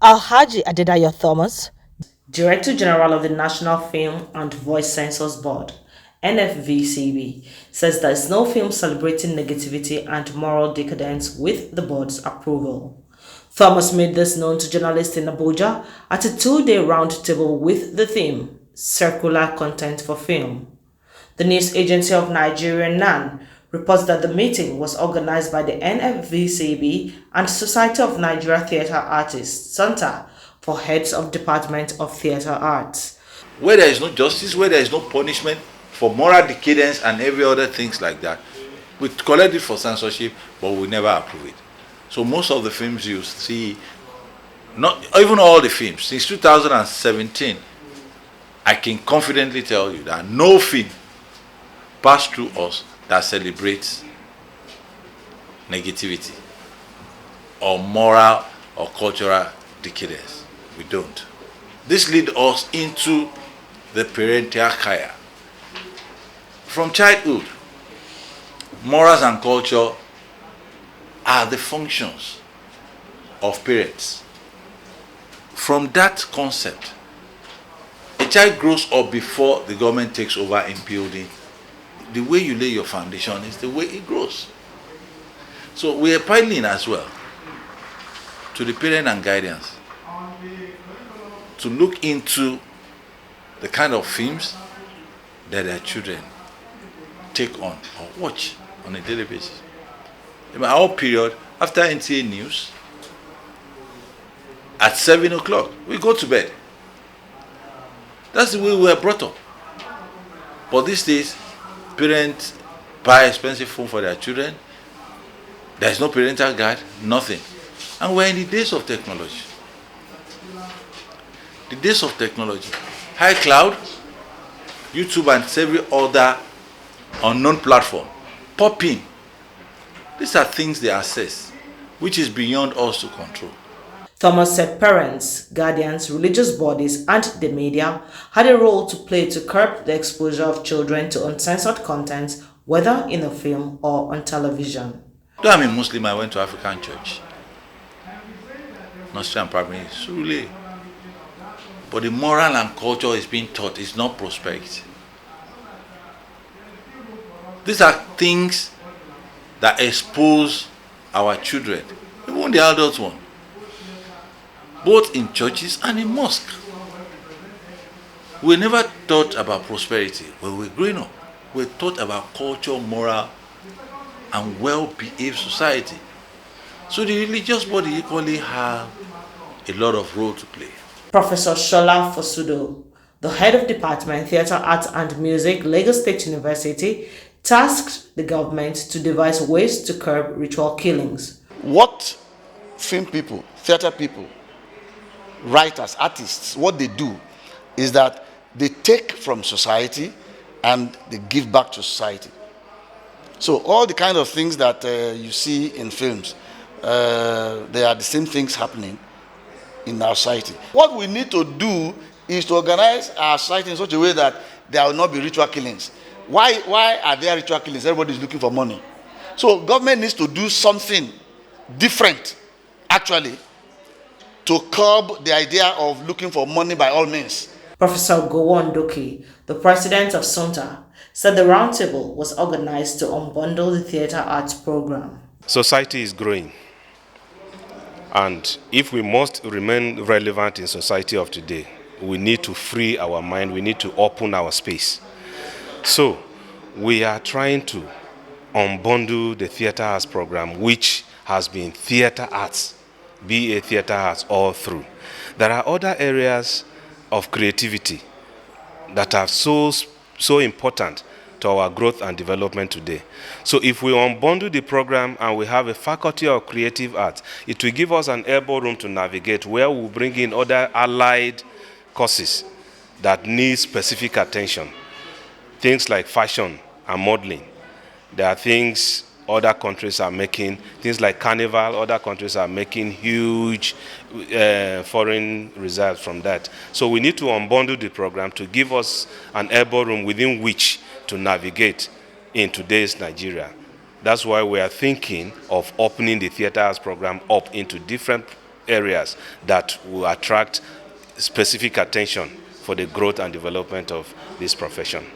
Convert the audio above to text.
Alhaji Adedayo Thomas, Director General of the National Film and Voice Censors Board, NFVCB, says there is no film celebrating negativity and moral decadence with the board's approval. Thomas made this known to journalists in Abuja at a two-day roundtable with the theme, Circular Content for Film. The news agency of Nigeria, NAN, reports that the meeting was organized by the NFVCB and Society of Nigeria Theatre Artists, Center, for heads of Department of Theatre Arts. Where there is no justice, where there is no punishment for moral decadence and every other things like that, we collect it for censorship, but we never approve it. So most of the films you see, not even all the films, since 2017, I can confidently tell you that no film passed through us that celebrates negativity or moral or cultural decadence. We don't. This leads us into the parental care. From childhood, morals and culture are the functions of parents. From that concept, a child grows up before the government takes over in building. The way you lay your foundation is the way it grows. So we are appealing as well to the parent and guardians to look into the kind of films that their children take on or watch on a daily basis. In my whole period, after NTA News, at 7 o'clock, we go to bed. That's the way we were brought up. But these days, parents buy expensive phone for their children. There is no parental guide, nothing. And we're in the days of technology. The days of technology. High cloud, YouTube and every other unknown platform. Pop in. These are things they access, which is beyond us to control. Thomas said parents, guardians, religious bodies, and the media had a role to play to curb the exposure of children to uncensored content, whether in a film or on television. Though I'm a Muslim, I went to African church. Nursery and primary, Surulere. But the moral and culture is being taught is not prosperity. These are things that expose our children, even the adult one, both in churches and in mosques. We never thought about prosperity when we were growing up. We thought about culture, moral, and well-behaved society. So the religious body equally have a lot of role to play. Professor Shola Fosudo, the head of Department Theatre Arts and Music, Lagos State University, tasked the government to devise ways to curb ritual killings. What film people, theatre people, writers, artists, what they do is that they take from society and they give back to society. So all the kind of things that you see in films, they are the same things happening in our society. What we need to do is to organize our society in such a way that there will not be ritual killings. Why are there ritual killings? Everybody is looking for money. So government needs to do something different, actually, to curb the idea of looking for money by all means. Professor Gowon Doki, the president of SUNTA, said the roundtable was organized to unbundle the theatre arts program. Society is growing, and if we must remain relevant in society of today, we need to free our mind, we need to open our space. So we are trying to unbundle the theatre arts program, which has been theatre arts, BA theatre arts all through. There are other areas of creativity that are so important to our growth and development today. So if we unbundle the program and we have a faculty of creative arts, it will give us an elbow room to navigate where we'll bring in other allied courses that need specific attention. Things like fashion and modeling. There are things other countries are making, things like carnival, other countries are making huge foreign reserves from that. So we need to unbundle the program to give us an elbow room within which to navigate in today's Nigeria. That's why we are thinking of opening the theatre arts program up into different areas that will attract specific attention for the growth and development of this profession.